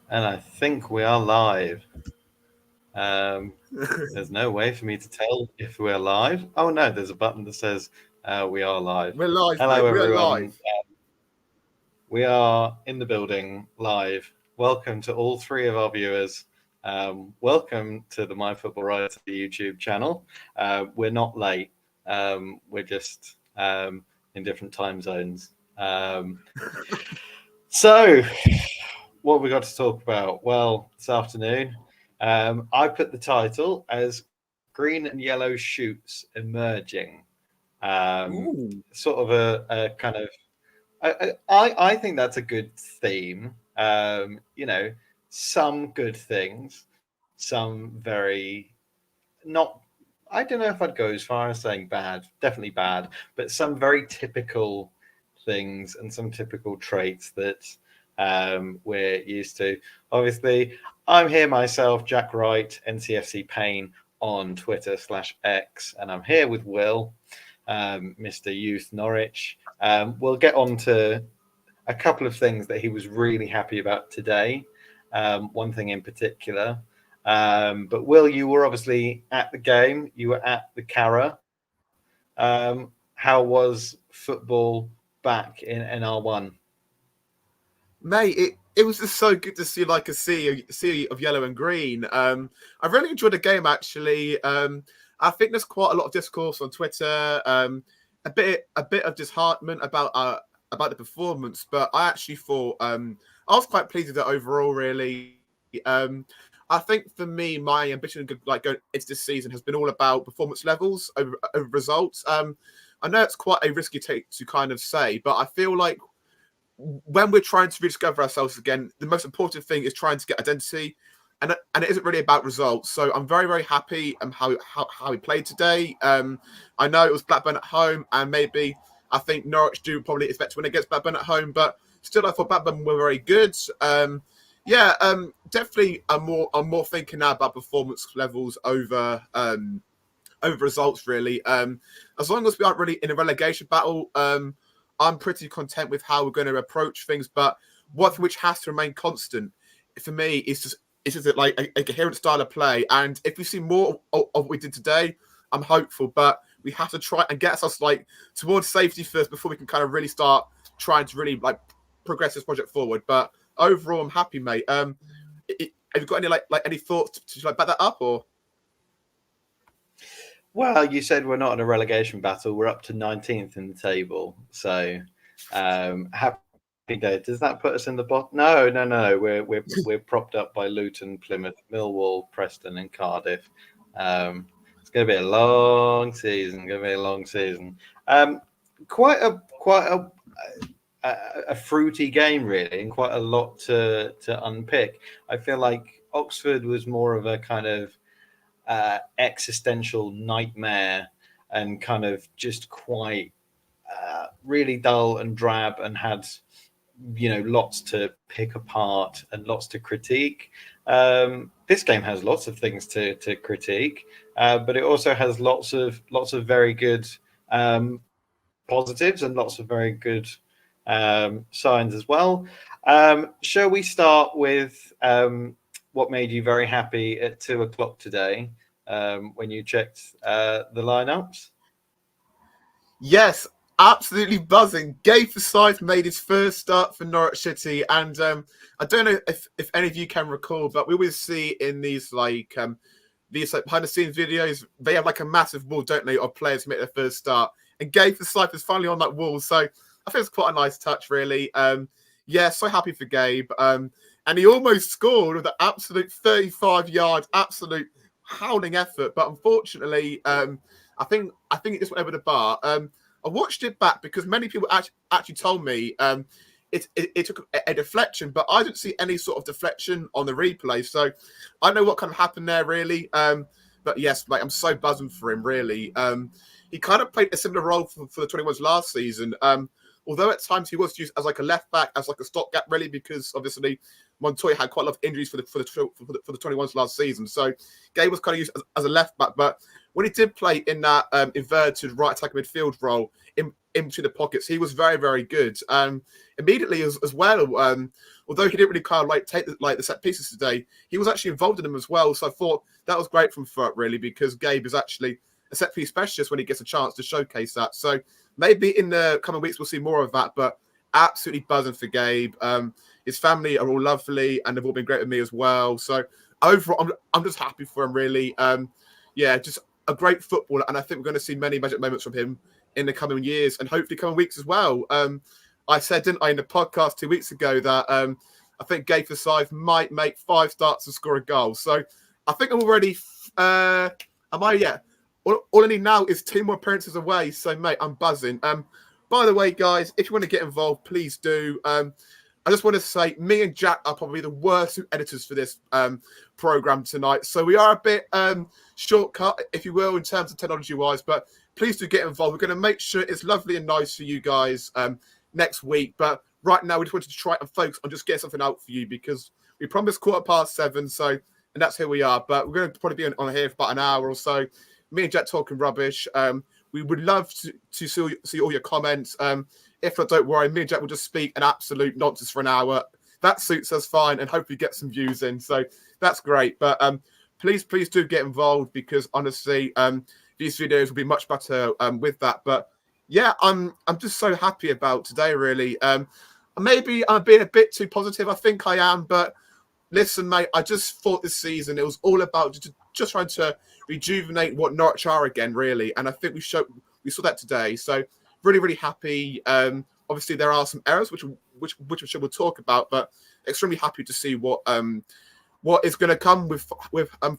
And I think we are live. There's no way for me to tell if we're live. Oh no, there's a button that says we are live. We're live, Hello, mate. We are everyone. live. We are in the building live. Welcome to all three of our viewers. Welcome to the My Football Writer YouTube channel. We're not late. We're just in different time zones. So, what have we got to talk about? Well, this afternoon, I put the title as Green and Yellow Shoots Emerging. Sort of a kind of, I think that's a good theme. Some good things, some very not. I don't know if I'd go as far as saying bad, definitely bad, but some very typical things and some typical traits that we're used to. Obviously, I'm here myself, Jack Wright, NCFC Pain on Twitter/X, and I'm here with Will, Mr. Youth Norwich. We'll get on to a couple of things that he was really happy about today. One thing in particular. But Will, you were obviously at the game. You were at the Cara. How was football back in NR1? Mate, it was just so good to see like a sea of yellow and green. I really enjoyed the game actually. I think there's quite a lot of discourse on Twitter. A bit of disheartenment about the performance, but I actually thought I was quite pleased with it overall. Really, I think for me, my ambition like going into this season has been all about performance levels over results. I know it's quite a risky take to kind of say, but I feel like when we're trying to rediscover ourselves again, the most important thing is trying to get identity, and it isn't really about results. So I'm very, very happy how we played today. I know it was Blackburn at home, and maybe I think Norwich do probably expect to win against Blackburn at home, but still I thought Blackburn were very good. Definitely I'm more thinking now about performance levels over results really. As long as we aren't really in a relegation battle, I'm pretty content with how we're going to approach things. But one thing which has to remain constant for me is just like a coherent style of play. And if we see more of what we did today, I'm hopeful. But we have to try and get us like towards safety first before we can kind of really start trying to really like progress this project forward. But overall, I'm happy, mate. Have you got any like any thoughts to like back that up or? Well, you said we're not in a relegation battle. We're up to 19th in the table. So happy day. Does that put us in the bottom? No. We're propped up by Luton, Plymouth, Millwall, Preston, and Cardiff. It's going to be a long season. Quite a fruity game, really, and quite a lot to unpick. I feel like Oxford was more of a kind of existential nightmare and kind of just quite really dull and drab and had lots to pick apart and lots to critique. This game has lots of things to critique, but it also has lots of very good positives and lots of very good signs as well. Shall we start with what made you very happy at 2:00 today when you checked the lineups? Yes, absolutely buzzing. Gabe Forsyth made his first start for Norwich City, and I don't know if any of you can recall, but we always see in these like behind the scenes videos, they have like a massive wall, don't they, of players who make their first start. And Gabe Forsyth is finally on that wall, so I think it's quite a nice touch, really. So happy for Gabe. And he almost scored with an absolute 35-yard, absolute howling effort, but unfortunately, I think it just went over the bar. I watched it back because many people actually told me it took a deflection, but I didn't see any sort of deflection on the replay. So I know what kind of happened there, really. But yes, like I'm so buzzing for him, really. He kind of played a similar role for the 21s last season. Although at times he was used as like a left back, as like a stopgap, really, because obviously Montoya had quite a lot of injuries for the 21s last season. So Gabe was kind of used as a left back, but when he did play in that inverted right attack midfield role in between the pockets, he was very, very good. Immediately as well, although he didn't really kind of like take the set pieces today, he was actually involved in them as well. So I thought that was great from Thurrock, really, because Gabe is actually a set piece specialist when he gets a chance to showcase that. So maybe in the coming weeks we'll see more of that. But absolutely buzzing for Gabe. His family are all lovely and they've all been great with me as well. So overall, I'm just happy for him, really. Just a great footballer, and I think we're going to see many magic moments from him in the coming years and hopefully coming weeks as well. I said, didn't I, in the podcast 2 weeks ago that I think Gabe Forsyth might make 5 starts and score a goal. So I think I'm already. Am I yet? All I need now is 2 more appearances away. So, mate, I'm buzzing. By the way, guys, if you want to get involved, please do. I just want to say, me and Jack are probably the worst editors for this program tonight. So we are a bit shortcut, if you will, in terms of technology-wise. But please do get involved. We're going to make sure it's lovely and nice for you guys next week. But right now, we just wanted to try and focus on just getting something out for you because we promised 7:15. So, and that's who we are. But we're going to probably be on here for about an hour or so. Me and Jack talking rubbish. We would love to see all your comments. If not, don't worry. Me and Jack will just speak an absolute nonsense for an hour. That suits us fine and hopefully get some views in. So that's great. But please do get involved because honestly, these videos will be much better with that. But yeah, I'm just so happy about today, really. Maybe I'm being a bit too positive. I think I am. But listen, mate, I just thought this season it was all about just trying to rejuvenate what Norwich are again, really. And I think we saw that today. So really, really happy. Obviously, there are some errors which I'm sure we'll talk about, but extremely happy to see what is going to come with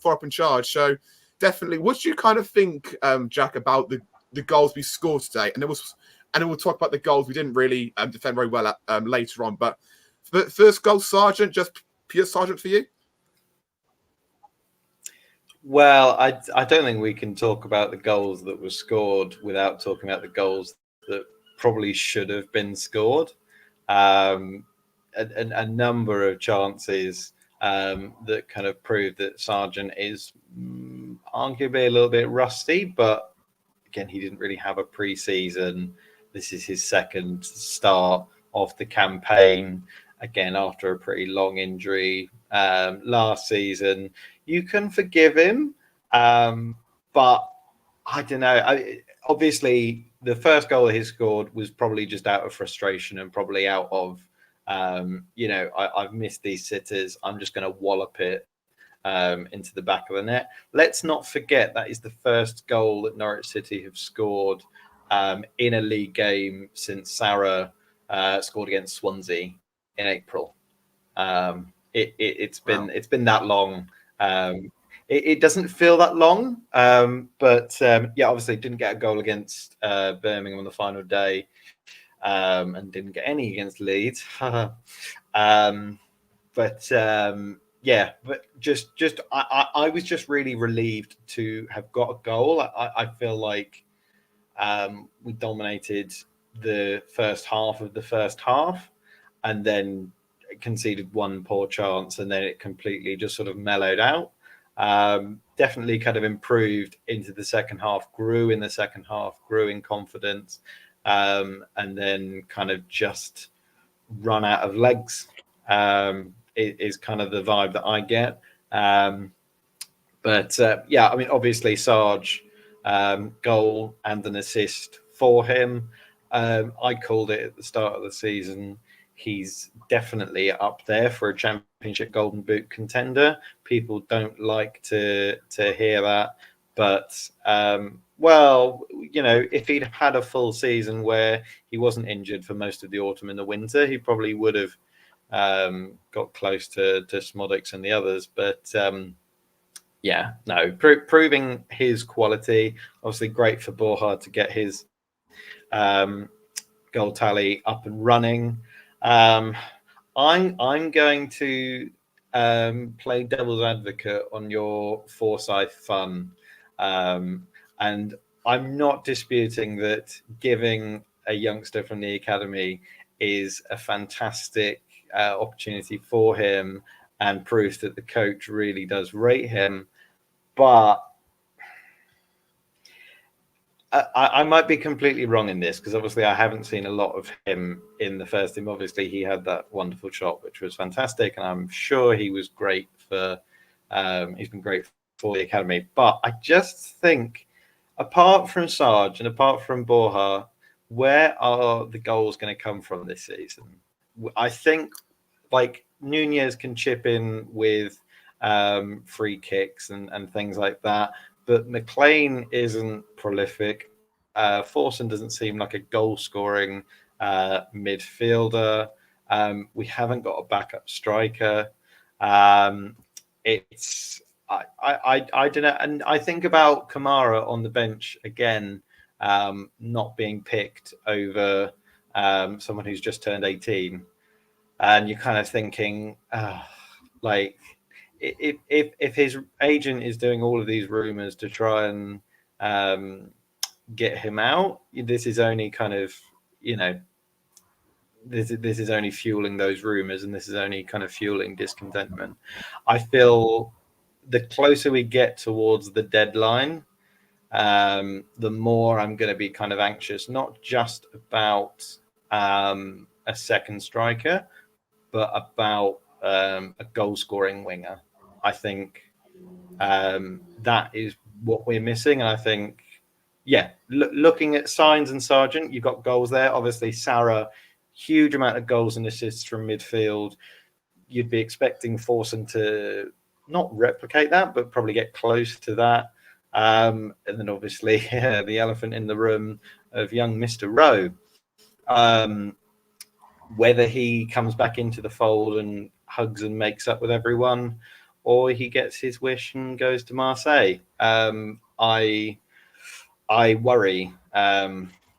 Thorpe in charge. So definitely, what do you kind of think, Jack, about the goals we scored today? And then we'll talk about the goals we didn't really defend very well at later on. But first goal, Sargent, just pure Sargent for you. Well, I don't think we can talk about the goals that were scored without talking about the goals that probably should have been scored. A number of chances that kind of prove that Sargent is arguably a little bit rusty, but again, he didn't really have a pre-season. This is his second start of the campaign, again, after a pretty long injury last season. You can forgive him, but I don't know. Obviously, the first goal he scored was probably just out of frustration and probably out of, I've missed these sitters. I'm just going to wallop it into the back of the net. Let's not forget that is the first goal that Norwich City have scored in a league game since Sarah scored against Swansea in April. It's been that long. It doesn't feel that long, but obviously didn't get a goal against Birmingham on the final day, and didn't get any against Leeds. But I was just really relieved to have got a goal. I feel like we dominated the first half of the first half, and then conceded one poor chance, and then it completely just sort of mellowed out. Definitely kind of improved into the second half, grew in the second half, grew in confidence, and then kind of just run out of legs. Is kind of the vibe that I get. Obviously Sarge, goal and an assist for him. I called it at the start of the season. He's definitely up there for a championship Golden Boot contender. People don't like to hear that, but if he'd had a full season where he wasn't injured for most of the autumn and the winter, he probably would have got close to Smodix and the others. But proving his quality. Obviously, great for Borhard to get his goal tally up and running. I'm going to play devil's advocate on your Forsyth fun, and I'm not disputing that giving a youngster from the academy is a fantastic opportunity for him and proof that the coach really does rate him. But I might be completely wrong in this because obviously I haven't seen a lot of him in the first team. Obviously, he had that wonderful shot, which was fantastic, and I'm sure he was great for. He's been great for the academy, but I just think, apart from Sarge and apart from Borja, where are the goals going to come from this season? I think like Nunez can chip in with free kicks and things like that, but McLean isn't prolific. Forson doesn't seem like a goal scoring midfielder. We haven't got a backup striker. It's I don't know, and I think about Kamara on the bench again, not being picked over someone who's just turned 18, and you're kind of thinking, like, if his agent is doing all of these rumors to try and get him out, this is only kind of, this is only fueling those rumors, and this is only kind of fueling discontentment. I feel the closer we get towards the deadline, the more I'm going to be kind of anxious, not just about a second striker, but about a goal scoring winger. I think that is what we're missing. And I think, looking at Signs and Sargent, you've got goals there. Obviously, Sarah, huge amount of goals and assists from midfield. You'd be expecting Forson to not replicate that, but probably get close to that. And then obviously the elephant in the room of young Mr. Rowe. Whether he comes back into the fold and hugs and makes up with everyone, or he gets his wish and goes to Marseille. I worry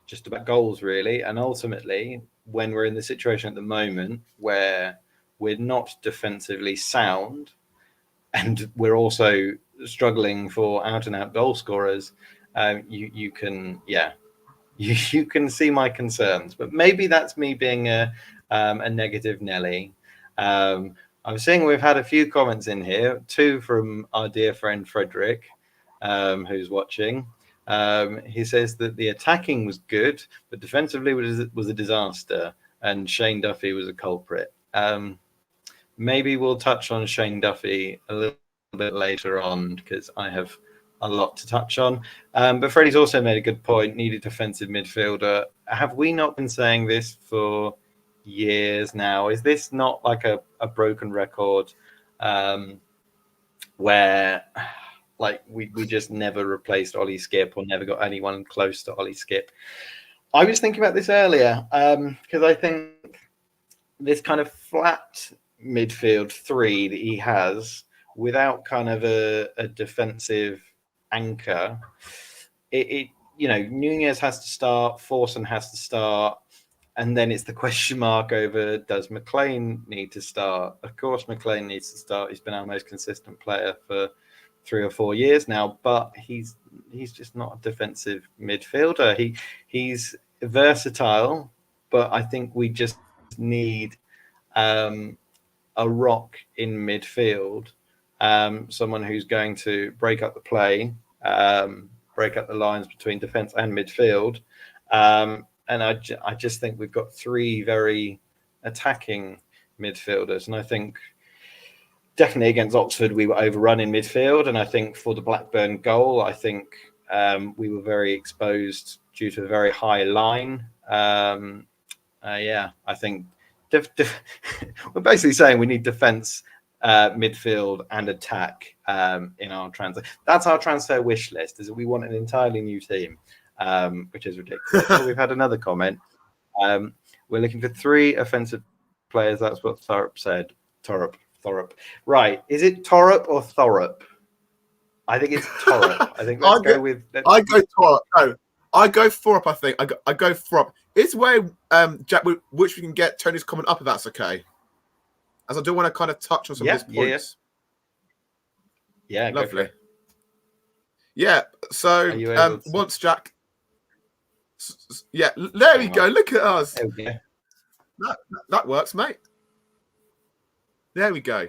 just about goals, really. And ultimately, when we're in the situation at the moment where we're not defensively sound and we're also struggling for out-and-out goal scorers, you can see my concerns. But maybe that's me being a negative Nelly. I'm seeing we've had a few comments in here, 2 from our dear friend Frederick, who's watching. He says that the attacking was good, but defensively was a disaster, and Shane Duffy was a culprit. Maybe we'll touch on Shane Duffy a little bit later on, because I have a lot to touch on. But Freddie's also made a good point, needed defensive midfielder. Have we not been saying this for years now? Is this not like a broken record where like we just never replaced Ollie Skip or never got anyone close to Ollie Skip? I was thinking about this earlier because I think this kind of flat midfield 3 that he has without kind of a defensive anchor, Nunez has to start, Forson has to start, and then it's the question mark over, does McLean need to start? Of course McLean needs to start. He's been our most consistent player for 3 or 4 years now, but he's just not a defensive midfielder. He's versatile, but I think we just need a rock in midfield, someone who's going to break up the play, break up the lines between defense and midfield. And I just think we've got 3 very attacking midfielders. And I think definitely against Oxford, we were overrun in midfield. And I think for the Blackburn goal, I think we were very exposed due to a very high line. I think we're basically saying we need defense, midfield, and attack in our transfer. That's our transfer wish list, is that we want an entirely new team, which is ridiculous. So we've had another comment. We're looking for 3 offensive players. That's what Thorup said. Thorup. Right. Is it Thorup or Thorup? I think it's Thorup. I think let's go with... I go Thorup. No, I go Thorup, I think. I go Thorup. It's where, Jack, which we can get Tony's comment up, if that's okay. As I do want to kind of touch on some of his points. Yeah, lovely. Yeah, so once Jack... Yeah, there we go. Look at us. Okay. That works, mate. There we go.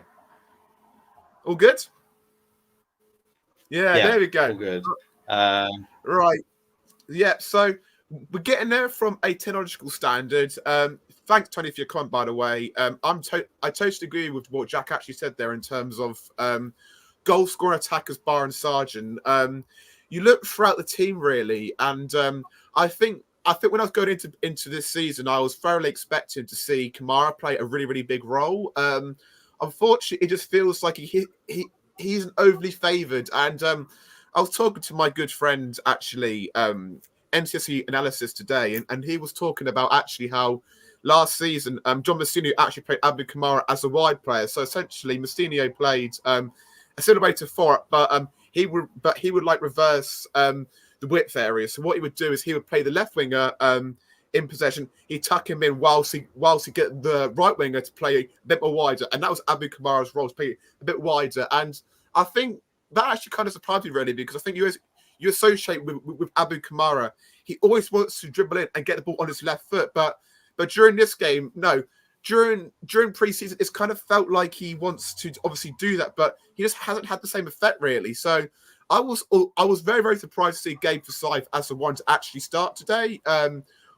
All good? Yeah, there we go. All good. Right. Yeah, so we're getting there from a technological standard. Thanks, Tony, for your comment, by the way. I totally agree with what Jack actually said there in terms of goal scoring attackers, bar and Sargent. You look throughout the team really, and I think when I was going into this season, I was thoroughly expecting to see Kamara play a really, really big role. Unfortunately, it just feels like he's overly favoured. And I was talking to my good friend, actually, NCSE Analysis today, and he was talking about actually how last season, John Moutinho actually played Abdul Kamara as a wide player. So essentially, Moutinho played a similar way to four, but he would like reverse the width area. So what he would do is he would play the left winger in possession. He'd tuck him in whilst he get the right winger to play a bit more wider, and that was Abu Kamara's role, to play a bit wider. And I think that actually kind of surprised me really, because I think you associate with Abu Kamara, he always wants to dribble in and get the ball on his left foot, but during this game, no. During preseason, it's kind of felt like he wants to obviously do that, but he just hasn't had the same effect really. So I was very, very surprised to see Gabe Forsyth as the one to actually start today.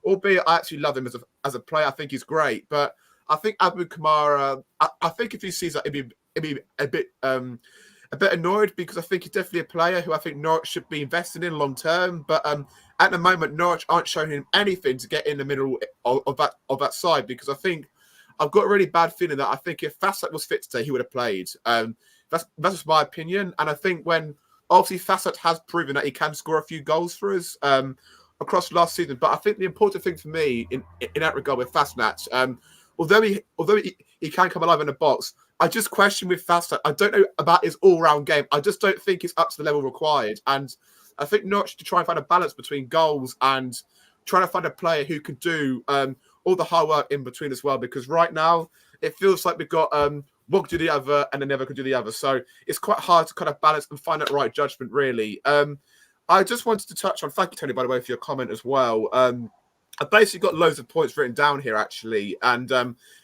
Albeit I actually love him as a player. I think he's great, but I think Abu Kamara. I think if he sees that, it'd be a bit annoyed, because I think he's definitely a player who I think Norwich should be investing in long term. But at the moment, Norwich aren't showing him anything to get in the middle of that side, because I think I've got a really bad feeling that I think if Fassett was fit today, he would have played. That's just my opinion, and I think when obviously Fassett has proven that he can score a few goals for us across last season. But I think the important thing for me in that regard with Fassett, although he can come alive in the box, I just question with Fassett. I don't know about his all-round game. I just don't think he's up to the level required. And I think Norwich to try and find a balance between goals and trying to find a player who could do all the hard work in between as well. Because right now it feels like we've got one could do the other and then never could do the other. So it's quite hard to kind of balance and find that right judgment, really. I just wanted to touch on, thank you, Tony, by the way, for your comment as well. I basically got loads of points written down here, actually. And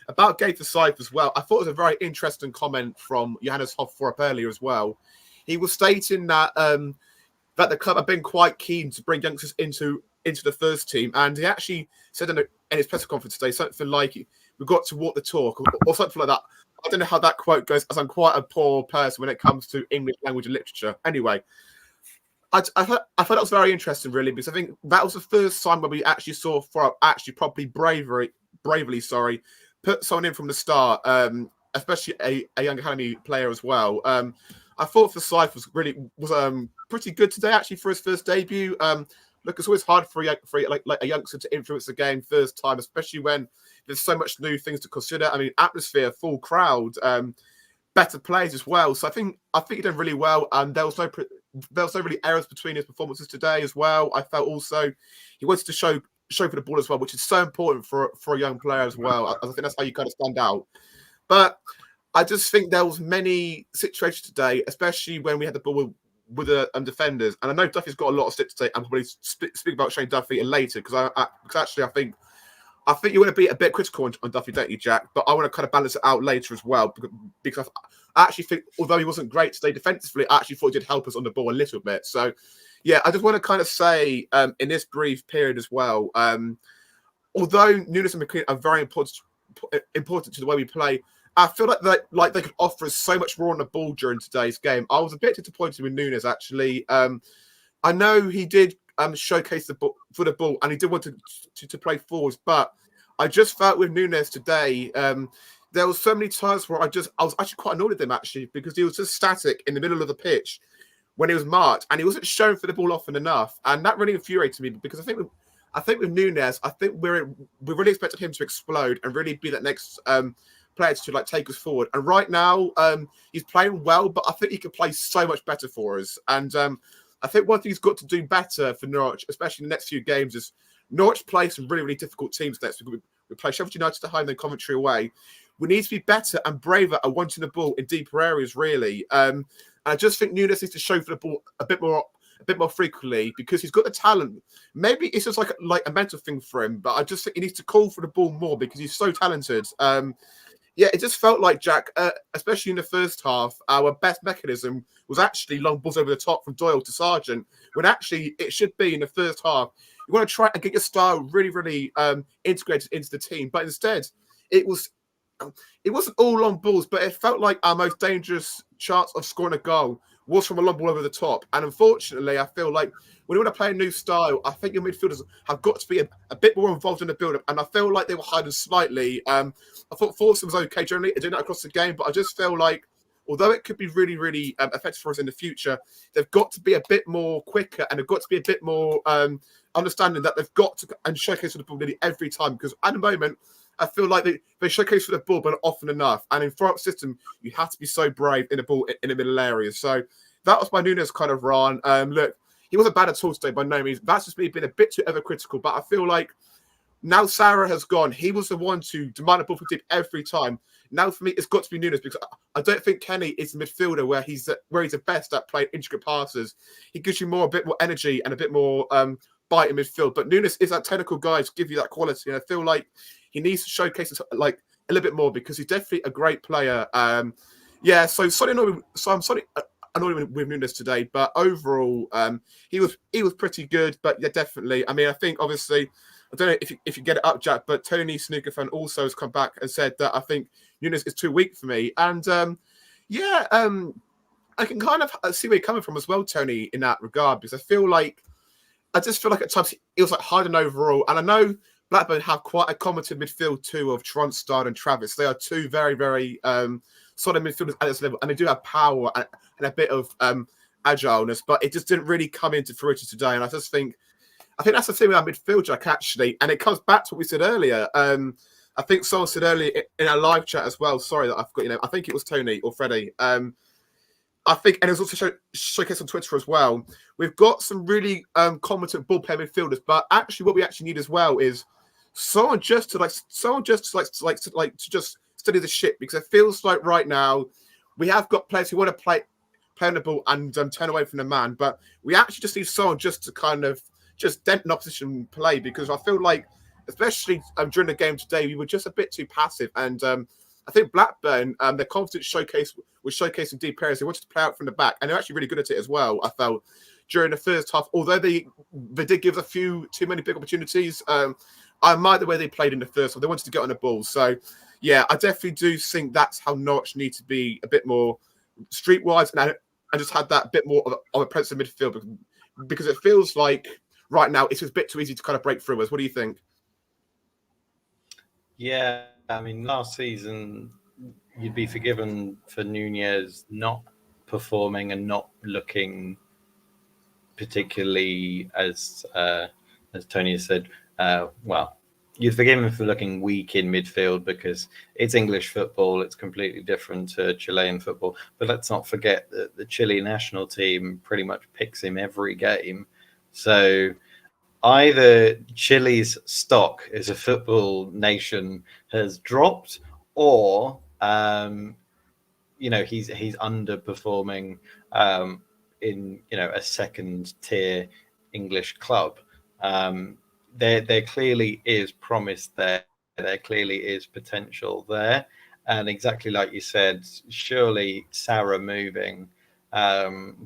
about Gabe Forsyth as well, I thought it was a very interesting comment from Johannes Hofthorp earlier as well. He was stating that that the club have been quite keen to bring youngsters into the first team. And he actually said in his press conference today something like, we've got to walk the talk, or something like that. I don't know how that quote goes, as I'm quite a poor person when it comes to English language and literature. Anyway, I thought that was very interesting, really, because I think that was the first time where we actually saw for actually probably bravely, put someone in from the start, especially a young academy player as well. I thought Forsyth was pretty good today, actually, for his first debut. Look, it's always hard for a youngster to influence the game first time, especially when there's so much new things to consider. I mean, atmosphere, full crowd, better players as well. So I think he did really well, and there was no really errors between his performances today as well. I felt also he wanted to show for the ball as well, which is so important for a young player as well. I think that's how you kind of stand out. But I just think there was many situations today, especially when we had the ball with the defenders. And I know Duffy's got a lot of sticks today. I'm probably speak about Shane Duffy later, because actually I think you want to be a bit critical on Duffy, don't you, Jack? But I want to kind of balance it out later as well, because I actually think, although he wasn't great today defensively, I actually thought he did help us on the ball a little bit. So, yeah, I just want to kind of say in this brief period as well, although Nunes and McLean are very important to the way we play, I feel like they could offer us so much more on the ball during today's game. I was a bit disappointed with Nunes, actually. I know he did showcase the ball for the ball, and he did want to play forwards, but I just felt with Nunes today, there was so many times where I was actually quite annoyed with him, actually, because he was just static in the middle of the pitch when he was marked, and he wasn't shown for the ball often enough, and that really infuriated me, because I think with Nunes, I think we really expected him to explode and really be that next player to take us forward. And right now, he's playing well, but I think he could play so much better for us. And I think one thing he's got to do better for Norwich, especially in the next few games, is Norwich play some really, really difficult teams next week. We play Sheffield United at home, then Coventry away. We need to be better and braver at wanting the ball in deeper areas, really. And I just think Nunes needs to show for the ball a bit more frequently, because he's got the talent. Maybe it's just like a mental thing for him, but I just think he needs to call for the ball more, because he's so talented. Yeah, it just felt like, Jack, especially in the first half, our best mechanism was actually long balls over the top from Doyle to Sargent, when actually it should be in the first half. You want to try and get your style really, really integrated into the team, but instead it was it wasn't all long balls, but it felt like our most dangerous chance of scoring a goal was from a long ball over the top. And unfortunately, I feel like when you want to play a new style, I think your midfielders have got to be a bit more involved in the build-up. And I feel like they were hiding slightly. I thought Forster was okay generally doing that across the game, but I just feel like, although it could be really, really effective for us in the future, they've got to be a bit more quicker and they've got to be a bit more understanding that they've got to and showcase for the ball nearly every time. Because at the moment, I feel like they showcase for the ball, but not often enough. And in front system, you have to be so brave in the ball in the middle area. So that was my Nunes kind of run. Look, he wasn't bad at all today by no means. That's just me being a bit too overcritical. But I feel like now Sarah has gone. He was the one to demand a ball from deep every time. Now for me, it's got to be Nunes because I don't think Kenny is the midfielder where he's the best at playing intricate passes. He gives you a bit more energy and a bit more bite in midfield. But Nunes is that technical guy to give you that quality. And I feel like he needs to showcase it like a little bit more because he's definitely a great player. I'm sorry annoyed with Nunes today, but overall, he was pretty good. But yeah, definitely. I mean, I think obviously, I don't know if you get it up, Jack, but Tony Snooker fan also has come back and said that I think Nunes is too weak for me. And I can kind of see where you're coming from as well, Tony, in that regard, because I just feel like at times it was like hiding overall. And I know Blackburn have quite a competent midfield too of Tronstad and Travis. They are two very, very solid midfielders at this level, and they do have power and a bit of agileness, but it just didn't really come into fruition today. And I think that's the thing with our midfield, Jack, actually, and it comes back to what we said earlier. I think someone said earlier in our live chat as well. Sorry that I forgot your name. I think it was Tony or Freddie. I think, and it was also showcased on Twitter as well. We've got some really competent ball playing midfielders, but actually, what we actually need as well is someone just to steady the ship, because it feels like right now we have got players who want to play on the ball and turn away from the man, but we actually just need someone just to kind of just dent an opposition play, because I feel like, especially during the game today, we were just a bit too passive. And I think Blackburn, their confidence showcase was showcasing deep areas. They wanted to play out from the back, and they're actually really good at it as well, I felt, during the first half. Although they did give us a few too many big opportunities, I admire the way they played in the first half. They wanted to get on the ball. So, yeah, I definitely do think that's how Norwich need to be a bit more streetwise and just had that bit more of a presence in midfield, because it feels like right now it's just a bit too easy to kind of break through us. What do you think? Yeah, I mean, last season you'd be forgiven for Nunez not performing and not looking particularly as Tony has said. Well, you'd forgive him for looking weak in midfield because it's English football. It's completely different to Chilean football. But let's not forget that the Chile national team pretty much picks him every game. So either Chile's stock as a football nation has dropped, or he's underperforming in a second tier English club. There clearly is promise there. There clearly is potential there, and exactly like you said, surely Sarah moving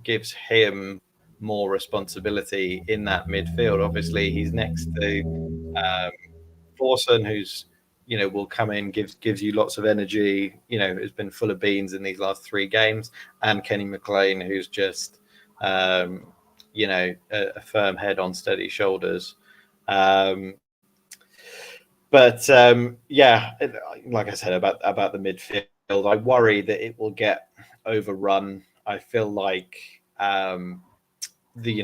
gives him more responsibility in that midfield. Obviously, he's next to Forson, who's will come in, gives you lots of energy. Has been full of beans in these last 3 games, and Kenny McLean, who's just a firm head on steady shoulders. But like I said about the midfield, I worry that it will get overrun. I feel like the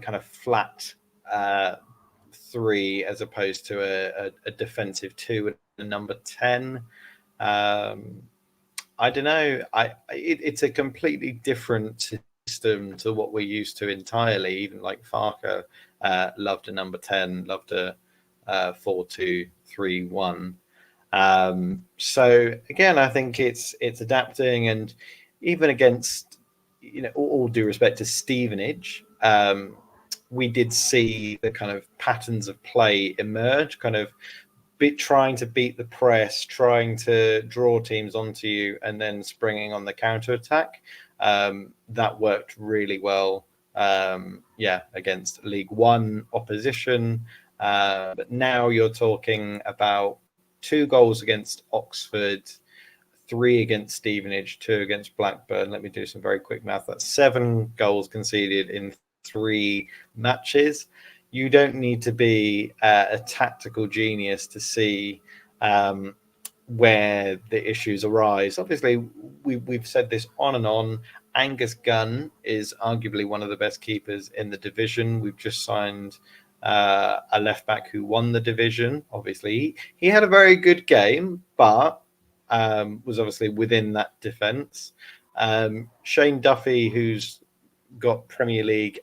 kind of flat 3 as opposed to a defensive 2 and a number 10. I don't know. It's a completely different system to what we're used to entirely. Even like Farker loved a number 10, loved a 4-2-3-1. So again, I think it's adapting, and even against all due respect to Stevenage, we did see the kind of patterns of play emerge, kind of trying to beat the press, trying to draw teams onto you, and then springing on the counter attack. That worked really well. Against League One opposition. But now you're talking about 2 goals against Oxford, 3 against Stevenage, 2 against Blackburn. Let me do some very quick math. That's 7 goals conceded in 3 matches. You don't need to be a tactical genius to see where the issues arise. Obviously, we've said this on and on. Angus Gunn is arguably one of the best keepers in the division. We've just signed a left back who won the division. Obviously, he had a very good game, but was obviously within that defence. Shane Duffy, who's got Premier League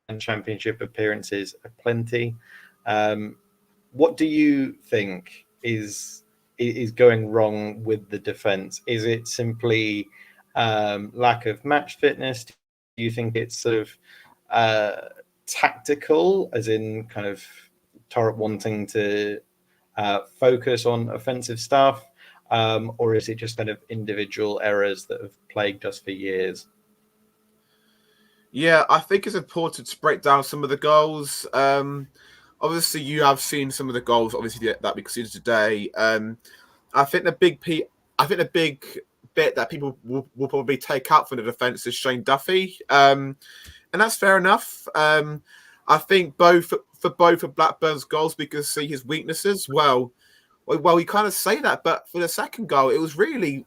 and Championship appearances aplenty. What do you think is going wrong with the defence? Is it simply lack of match fitness? Do you think it's sort of tactical, as in kind of Torrent wanting to focus on offensive stuff, or is it just kind of individual errors that have plagued us for years? Yeah, I think it's important to break down some of the goals. Obviously, you have seen some of the goals, obviously, that we conceded today. I think the big bit that people will probably take out from the defence is Shane Duffy, and that's fair enough. I think both of Blackburn's goals, we can see his weaknesses. Well, you kind of say that, but for the second goal, it was really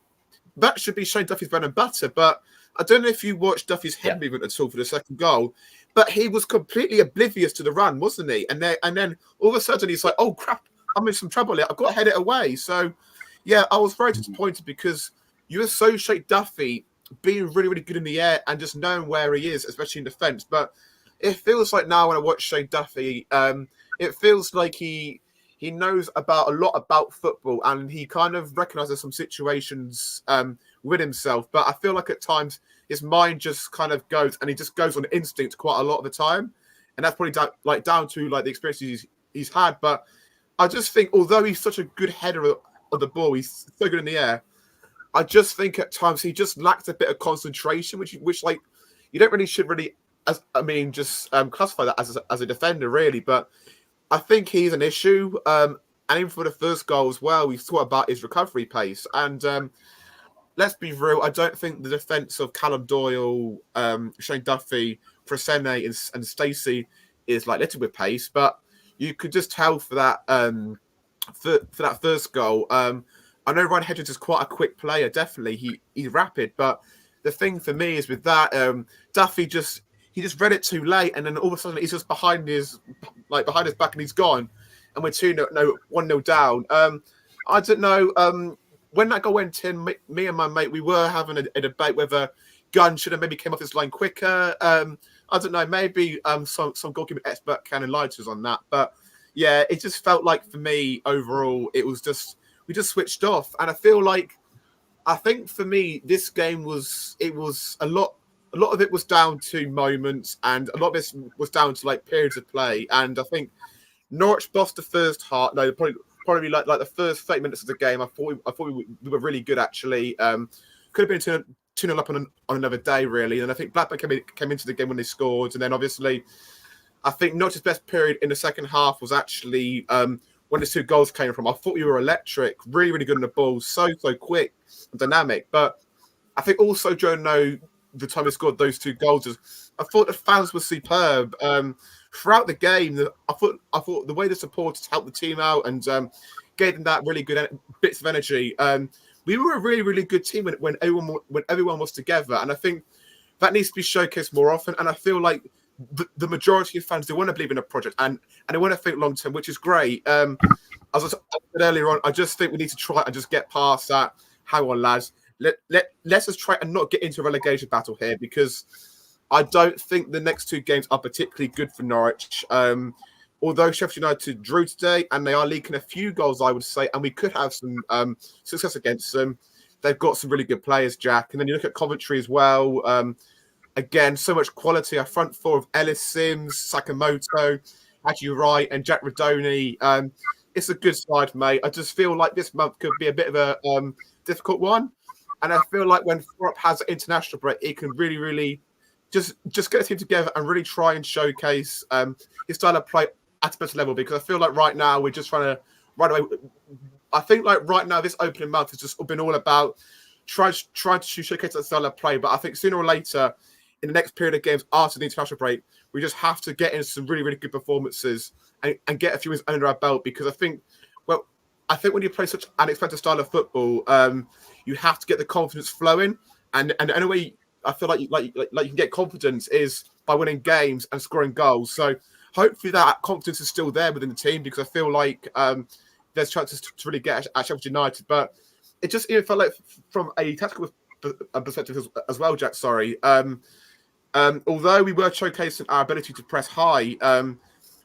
that should be Shane Duffy's bread and butter. But I don't know if you watched Duffy's head movement at all for the second goal, but he was completely oblivious to the run, wasn't he? And then all of a sudden he's like, "Oh crap, I'm in some trouble here. I've got to head it away." So, yeah, I was very disappointed because you associate Duffy being really, really good in the air and just knowing where he is, especially in defence. But it feels like now when I watch Shane Duffy, it feels like he knows a lot about football, and he kind of recognises some situations with himself. But I feel like at times his mind just kind of goes, and he just goes on instinct quite a lot of the time, and that's probably down to the experiences he's had. But I just think, although he's such a good header of the ball, he's so good in the air, I just think at times he just lacks a bit of concentration, which you don't really should really, classify that as a defender really. But I think he's an issue, and even for the first goal as well, we thought about his recovery pace. And let's be real, I don't think the defence of Callum Doyle, Shane Duffy, Presene, and Stacey is littered with pace. But you could just tell for that for that first goal. I know Ryan Hedges is quite a quick player. Definitely, he's rapid. But the thing for me is with that, Duffy just read it too late, and then all of a sudden he's just behind his back, and he's gone, and we're 1-0 down. I don't know. When that goal went in, me and my mate, we were having a debate whether Gunn should have maybe came off his line quicker. I don't know. Maybe some goalkeeping expert can enlighten us on that. But yeah, it just felt like for me overall, it was just we just switched off, and I think for me this game was a lot of it was down to moments, and a lot of it was down to periods of play. And I think Norwich bossed the first half. No, probably the first 30 minutes of the game. I thought we were really good actually. Could have been 2-0 up on another day really. And I think Blackburn came into the game when they scored, and then obviously I think Norwich's best period in the second half was actually when the 2 goals came from. I thought we were electric, really, really good on the ball, so quick and dynamic. But I think also during the time we scored those 2 goals, I thought the fans were superb. Throughout the game, I thought the way the supporters helped the team out and gave them that really good bits of energy. We were a really, really good team when everyone was together, and I think that needs to be showcased more often. And I feel like the majority of fans, they want to believe in a project and they want to think long term, which is great. As I said earlier on, I just think we need to try and just get past that. Hang on, lads. Let's just try and not get into a relegation battle here, because I don't think the next 2 games are particularly good for Norwich. Although Sheffield United drew today and they are leaking a few goals, I would say, and we could have some success against them. They've got some really good players, Jack. And then you look at Coventry as well. Again, so much quality. Our front 4 of Ellis Sims, Sakamoto, Haji Wright, and Jack Radoni. it's a good side, mate. I just feel like this month could be a bit of a difficult one, and I feel like when Thorpe has an international break, he can really, really just get the team together and really try and showcase his style of play at a better level. Because I feel like right now we're just trying to right away. I think like right now this opening month has just been all about trying to showcase that style of play. But I think sooner or later, in the next period of games after the international break, we just have to get in some really, really good performances and get a few wins under our belt. Because I think when you play such an expected style of football, you have to get the confidence flowing. And the only way I feel like you can get confidence is by winning games and scoring goals. So hopefully that confidence is still there within the team, because I feel like there's chances to really get at Sheffield United. But it just even felt like from a tactical perspective as well, Jack. Sorry. Although we were showcasing our ability to press high,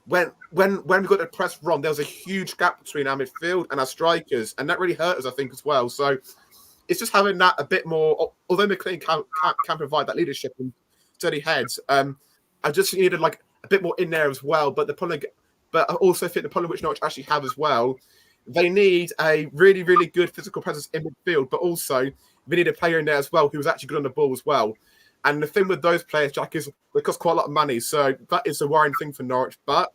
when we got the press wrong, there was a huge gap between our midfield and our strikers, and that really hurt us, I think, as well. So it's just having that a bit more. Although McLean can provide that leadership and steady heads, I just needed like a bit more in there as well. But I also think the problem which Norwich actually have as well, they need a really, really good physical presence in midfield, but also we need a player in there as well who was actually good on the ball as well. And the thing with those players, Jack, is they cost quite a lot of money, so that is a worrying thing for Norwich. But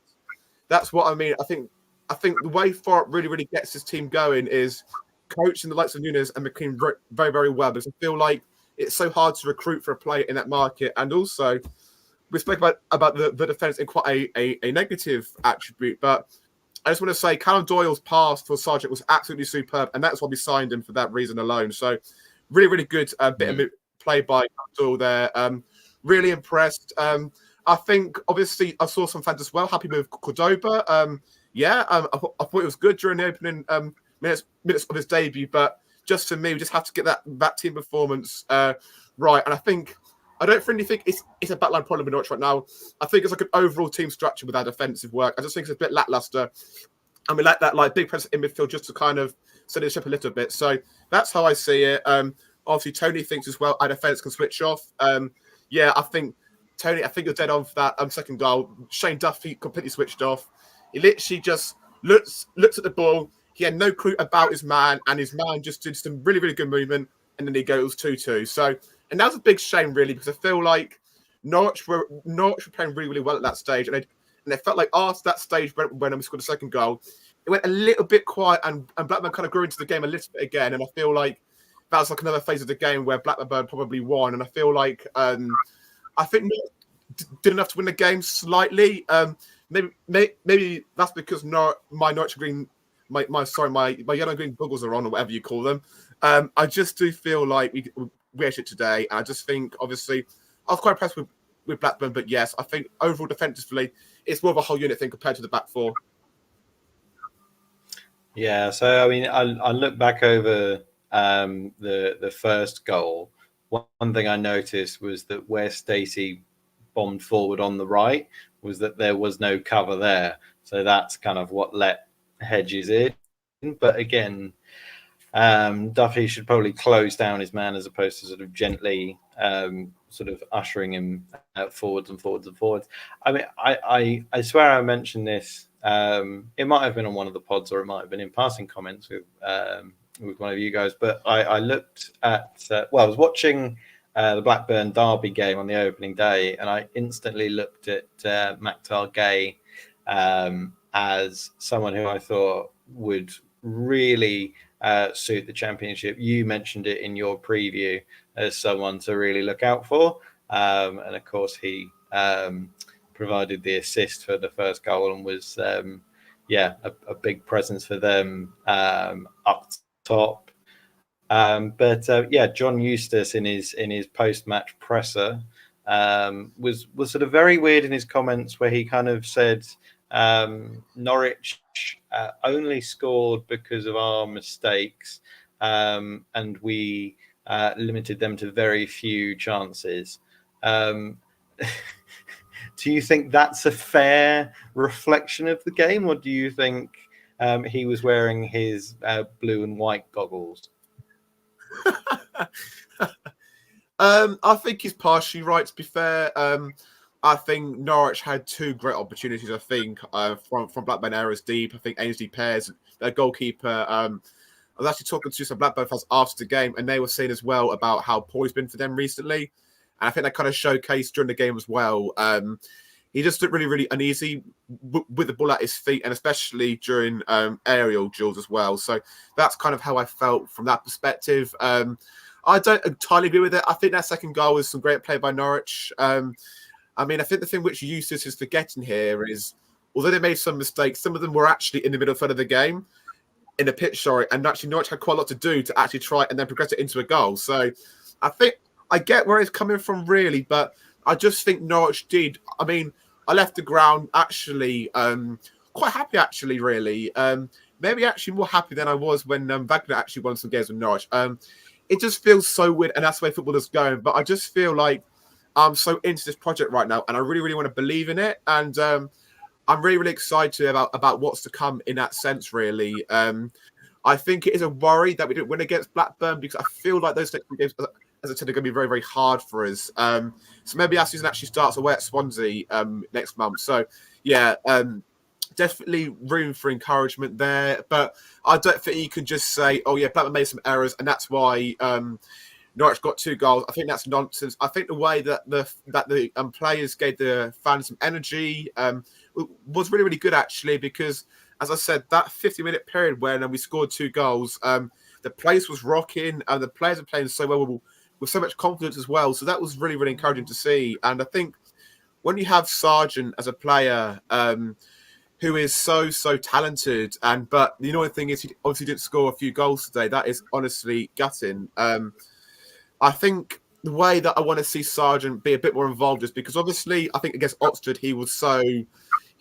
that's what I mean. I think the way Thorpe really, really gets his team going is coaching the likes of Nunes and McLean very, very well. Because I feel like it's so hard to recruit for a player in that market. And also, we spoke about the defence in quite a negative attribute, but I just want to say Callum Doyle's pass for Sargent was absolutely superb, and that's why we signed him for that reason alone. So really, really good bit of play by Doyle there. Really impressed. I think, obviously, I saw some fans as well happy with Cordoba. I thought it was good during the opening minutes of his debut, but just for me, we just have to get that team performance right. And I don't really think it's a backline problem in Norwich right now. I think it's like an overall team structure with our defensive work. I just think it's a bit lackluster. And we like that big presence in midfield just to kind of steady the ship a little bit. So that's how I see it. Obviously, Tony thinks as well our defence can switch off. I think Tony, you're dead on for that second goal. Shane Duffy completely switched off. He literally just looks at the ball. He had no clue about his man, and his man just did some really, really good movement, and then he goes 2-2. So, and that was a big shame, really, because I feel like Norwich were playing really, really well at that stage, and it felt like after that stage when we scored the second goal, it went a little bit quiet, and Blackburn kind of grew into the game a little bit again, and I feel like that was like another phase of the game where Blackburn probably won, and I feel like I think did enough to win the game slightly. Maybe that's because my Norwich Green, my yellow and green buggles are on, or whatever you call them. I just do feel like we actually today, and I just think obviously I was quite impressed with Blackburn, but yes, I think overall defensively it's more of a whole unit thing compared to the back four. Yeah, so I mean, I look back over the first goal. One thing I noticed was that where Stacey bombed forward on the right was that there was no cover there. So that's kind of what let Hedges in. But again, Duffy should probably close down his man as opposed to sort of gently sort of ushering him forwards and forwards and forwards. I mean, I swear I mentioned this. It might have been on one of the pods, or it might have been in passing comments with one of you guys. But I looked at I was watching the Blackburn Derby game on the opening day, and I instantly looked at Maktar Gay as someone who I thought would really suit the Championship. You mentioned it in your preview as someone to really look out for, and of course he provided the assist for the first goal and was a big presence for them up top. John Eustace in his post-match presser was sort of very weird in his comments, where he kind of said Norwich only scored because of our mistakes, and we limited them to very few chances. Do you think that's a fair reflection of the game, or do you think he was wearing his blue and white goggles? I think he's partially right, to be fair. I think Norwich had two great opportunities. I think from Blackburn errors deep. I think Ainsley Pears, their goalkeeper. I was actually talking to some Blackburn fans after the game, and they were saying as well about how poor he's been for them recently. And I think that kind of showcased during the game as well. He just looked really, really uneasy with the ball at his feet, and especially during aerial duels as well. So that's kind of how I felt from that perspective. I don't entirely agree with it. I think that second goal was some great play by Norwich. I mean, I think the thing which Eustace is forgetting here is, although they made some mistakes, some of them were actually in the middle third of the game, in the pitch, sorry, and actually Norwich had quite a lot to do to actually try and then progress it into a goal. So I think I get where it's coming from, really, but I just think Norwich did. I mean, I left the ground actually quite happy, actually, really. Maybe actually more happy than I was when Wagner actually won some games with Norwich. It just feels so weird, and that's the way football is going. But I just feel like I'm so into this project right now, and I really, really want to believe in it. And I'm really, really excited about what's to come in that sense, really. I think it is a worry that we didn't win against Blackburn, because I feel like those next few games, as I said, are going to be very, very hard for us. So maybe our season actually starts away at Swansea next month. So, yeah, definitely room for encouragement there. But I don't think you can just say, oh, yeah, Blackburn made some errors, and that's why Norwich got 2 goals. I think that's nonsense. I think the way that the players gave the fans some energy was really, really good, actually, because, as I said, that 50-minute period when we scored 2 goals, the place was rocking, and the players are playing so well with so much confidence as well. So that was really, really encouraging to see. And I think when you have Sargent as a player who is so talented, but the annoying thing is he obviously didn't score a few goals today. That is honestly gutting. I think the way that I want to see Sargent be a bit more involved is because obviously I think against Oxford he just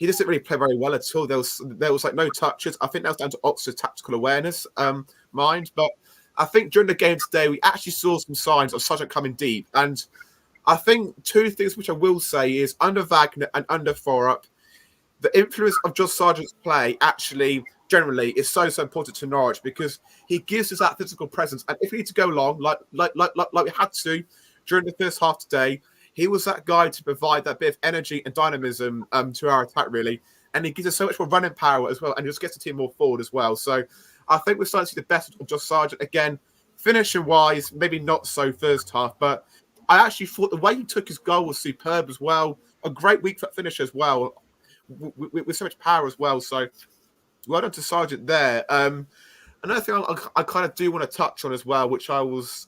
didn't really play very well at all. There was like no touches. I think that was down to Oxford's tactical awareness mind. But I think during the game today we actually saw some signs of Sargent coming deep. And I think 2 things which I will say is under Wagner and under Forup, the influence of Josh Sargent's play actually generally is so important to Norwich, because he gives us that physical presence. And if we need to go long, like we had to during the first half today, he was that guy to provide that bit of energy and dynamism to our attack, really. And he gives us so much more running power as well, and just gets the team more forward as well. So I think we're starting to see the best of Josh Sargent again. Finishing-wise, maybe not so first half, but I actually thought the way he took his goal was superb as well. A great weak foot finish as well, with so much power as well. So well done to Sargent there. Another thing I kind of do want to touch on as well, which I was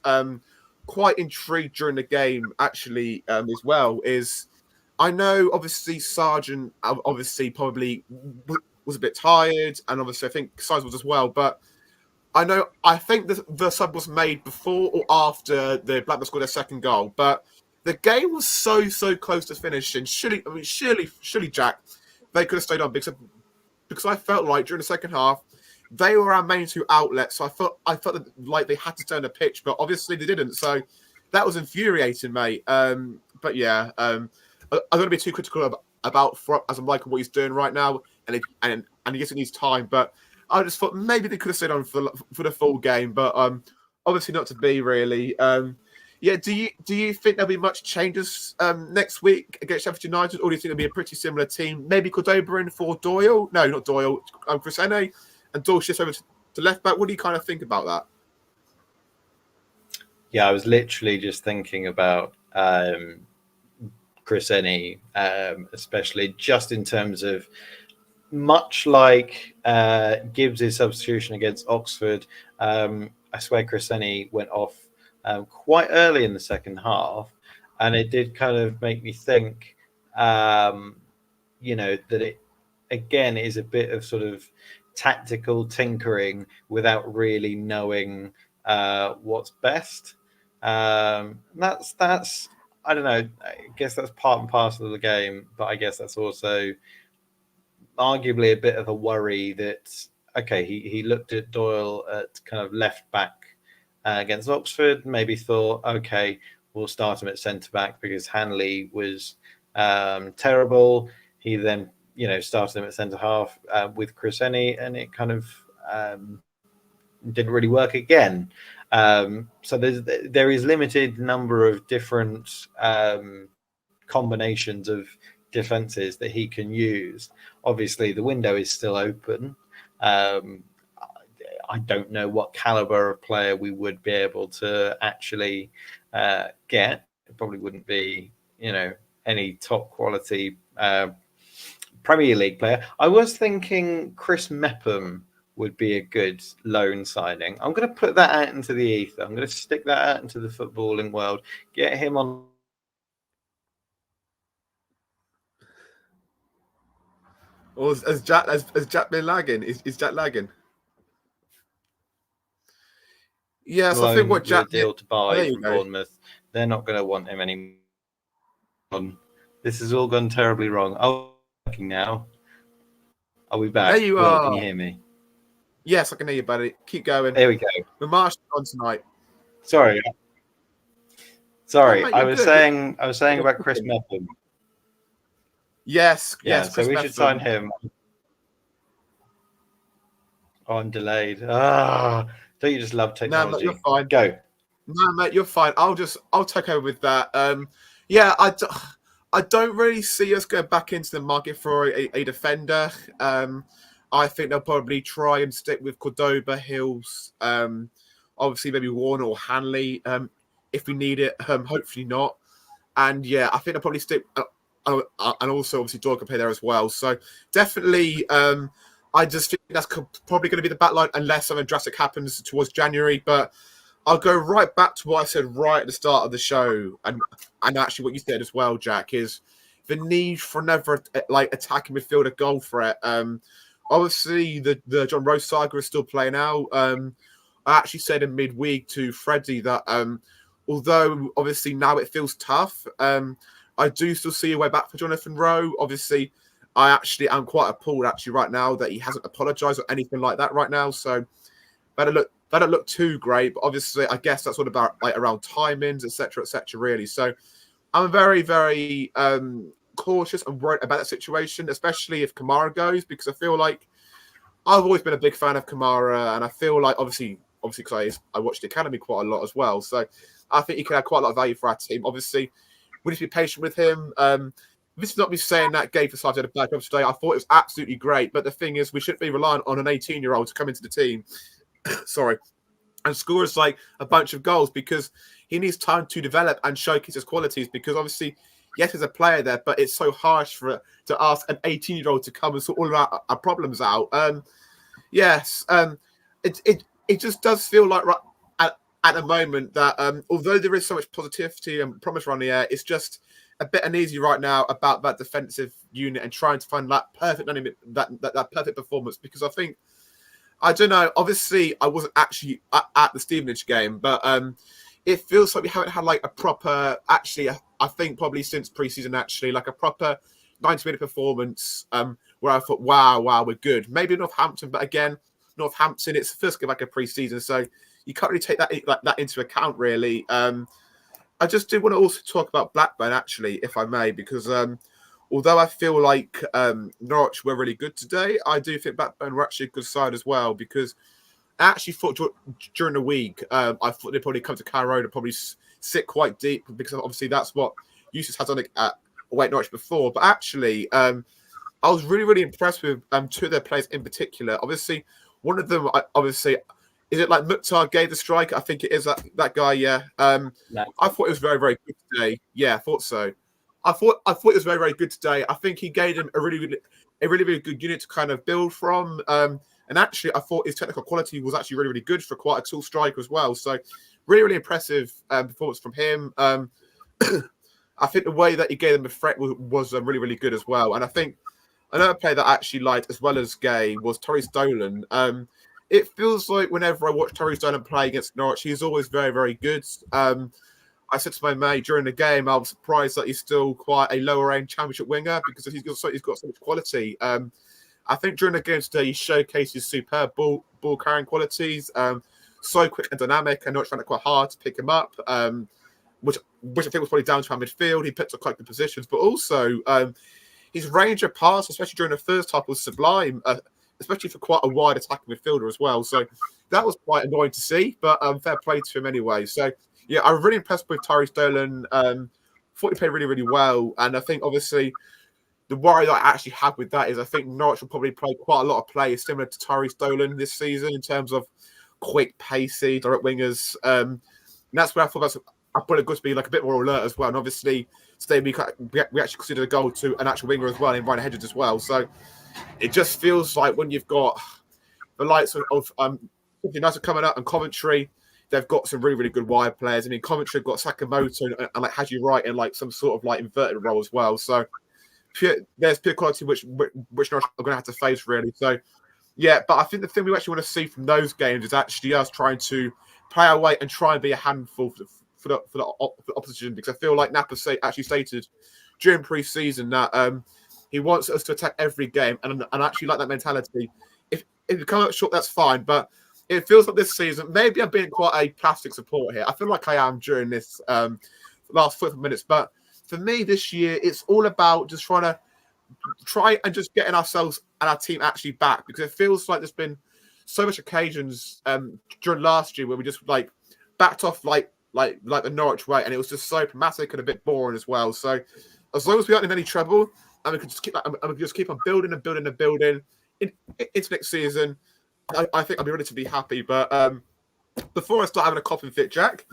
quite intrigued during the game actually as well, is I know obviously Sargent obviously probably was a bit tired, and obviously I think Size was as well, but I think the sub was made before or after the Blackburn scored their second goal, but the game was so close to finishing. Surely, Jack, they could have stayed on, because I felt like during the second half they were our main 2 outlets. So I felt that, like, they had to turn the pitch, but obviously they didn't. So that was infuriating, mate. But yeah, I'm going to be too critical about as I'm liking what he's doing right now, and he guess it needs time. But I just thought maybe they could have stayed on for the full game, but obviously not to be, really. Yeah, do you think there'll be much changes next week against Sheffield United, or do you think it'll be a pretty similar team? Maybe Cordoba in for Doyle? No, not Doyle. Chris Enne, and Doyle shifts over to left back. What do you kind of think about that? Yeah, I was literally just thinking about Chris Enne, especially just in terms of, much like Gibbs' substitution against Oxford, I swear Chris Enne went off quite early in the second half, and it did kind of make me think, that it again is a bit of sort of tactical tinkering without really knowing what's best. That's I don't know. I guess that's part and parcel of the game, but I guess that's also arguably a bit of a worry that, okay, he looked at Doyle at kind of left back against Oxford, maybe thought, okay, we'll start him at centre back because Hanley was terrible. He then, started him at centre half with Chris Enne, and it kind of didn't really work again. So there is limited number of different combinations of defenses that he can use. Obviously, the window is still open. I don't know what caliber of player we would be able to actually get. It probably wouldn't be, any top quality Premier League player. I was thinking Chris Mepham would be a good loan signing. I'm going to put that out into the ether. I'm going to stick that out into the footballing world. Get him on. Or has Jack been lagging? Is Jack lagging? Yes, I think what Jack deal to Oh, buy there you from go. Bournemouth. They're not going to want him anymore. This has all gone terribly wrong. Oh, now. Are we back? There you Will, are. can you hear me? Yes, I can hear you, buddy. Keep going. There we go. We're marching on tonight. Sorry. Oh, mate, I you're was good. saying about Chris Mepham. Yes, Yeah, yes. so Chris we should Mepham. sign him. Oh, I'm delayed. Don't you just love technology? No, you're fine. Go. No, mate, you're fine. I'll take over with that. Yeah, I don't really see us going back into the market for a defender. I think they'll probably try and stick with Cordoba, Hills, obviously maybe Warner or Hanley if we need it. Hopefully not. And yeah, I think they'll probably stick. And also obviously Dork can play there as well. So definitely, I just think that's probably going to be the back line unless something drastic happens towards January. But I'll go right back to what I said right at the start of the show, and actually what you said as well, Jack, is the need for another attacking midfielder goal threat. Obviously, the John Rose saga is still playing out. I actually said in midweek to Freddie that although obviously now it feels tough, I do still see a way back for Jonathan Rowe. Obviously, I actually am quite appalled actually right now that he hasn't apologised or anything like that right now. So that don't look too great, but obviously I guess that's all about around timings, etc., really. So I'm very, very cautious and worried about that situation, especially if Kamara goes, because I feel like I've always been a big fan of Kamara, and I feel like obviously because I watched the academy quite a lot as well, so I think he can add quite a lot of value for our team. Obviously, we need to be patient with him. This is not me saying that Gabe Forsyth did a bad job today. I thought it was absolutely great, but the thing is, we shouldn't be relying on an 18-year-old to come into the team. Sorry, and score us a bunch of goals, because he needs time to develop and showcase his qualities. Because obviously, yes, there's a player there, but it's so harsh to ask an 18-year-old to come and sort all of our problems out. It just does feel like at the moment that although there is so much positivity and promise around the air, it's just a bit uneasy right now about that defensive unit and trying to find that perfect that perfect performance. Because I don't know. Obviously, I wasn't actually at the Stevenage game, but it feels like we haven't had a proper. Actually, I think probably since preseason, actually, a proper 90-minute performance where I thought, wow, we're good. Maybe Northampton, but again, Northampton, it's the first game back of preseason, so you can't really take that into account, really. I just do want to also talk about Blackburn, actually, if I may, because although I feel like Norwich were really good today, I do think Blackburn were actually a good side as well, because I actually thought during the week, I thought they'd probably come to Carrow Road and probably sit quite deep, because obviously that's what Eustace has done at away at Norwich before. But actually, I was really, really impressed with two of their players in particular. Obviously, one of them, is it Mukhtar gave the strike? I think it is that guy, yeah. I thought it was very, very good today. Yeah, I thought so. I thought it was very, very good today. I think he gave him a really, really good unit to kind of build from. And actually, I thought his technical quality was actually really, really good for quite a tall striker as well. So, really, really impressive performance from him. I think the way that he gave them a threat was really, really good as well. And I think another player that I actually liked as well as Gay was Tyrese Dolan. It feels like whenever I watch Tyrese Dolan play against Norwich, he's always very, very good. I said to my mate during the game, I was surprised that he's still quite a lower-end championship winger, because he's got so much quality. I think during the game today, he showcased his superb ball carrying qualities. So quick and dynamic, and Norwich found it quite hard to pick him up, which I think was probably down to our midfield. He picked up quite good positions, but also his range of pass, especially during the first half, was sublime, especially for quite a wide attacking midfielder as well. So that was quite annoying to see, but fair play to him anyway. So yeah, I'm really impressed with Tyrese Dolan. thought he played really, really well. And I think obviously the worry that I actually have with that is I think Norwich will probably play quite a lot of players similar to Tyree Stolen this season in terms of quick, pacey, direct wingers. And that's where I thought I put it good to be like a bit more alert as well. And obviously, today we actually considered a goal to an actual winger as well in Ryan Hedges as well. So it just feels like when you've got the likes of United coming up and Coventry, they've got some really, really good wide players. I mean, Coventry have got Sakamoto and like Haji Wright in like some sort of like inverted role as well. So there's pure quality which Norwich are going to have to face really. So yeah, but I think the thing we actually want to see from those games is actually us trying to play our way and try and be a handful for the opposition, because I feel like Napa actually stated during pre-season that he wants us to attack every game, and I actually like that mentality. If you come up short, that's fine, but it feels like this season, maybe I'm being quite a plastic support here. I feel like I am during this last 45 minutes, but for me this year, it's all about just try and just getting ourselves and our team actually back, because it feels like there's been so much occasions during last year where we just like backed off like the Norwich way, and it was just so dramatic and a bit boring as well. So as long as we aren't in any trouble and we can just keep on building and building and building into next season, I think I'll be ready to be happy. But before I start having a coughing fit, Jack,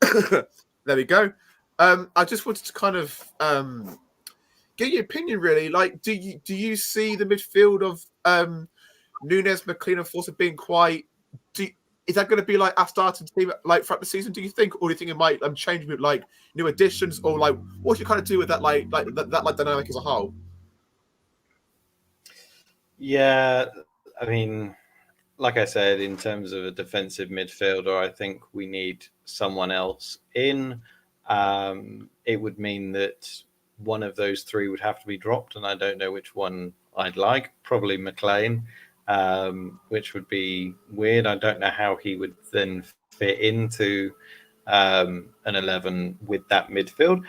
there we go. I just wanted to kind of get your opinion, really. Like, do you see the midfield of Nunes, McLean, and Forster being quite? Is that going to be like our starting team like throughout the season? Do you think, or do you think it might change with like new additions, or like what do you kind of do with that like dynamic as a whole? Yeah, I mean, like I said, in terms of a defensive midfielder, I think we need someone else in. It would mean that one of those three would have to be dropped, and I don't know which one I'd like. Probably McLean, which would be weird. I don't know how he would then fit into an 11 with that midfield.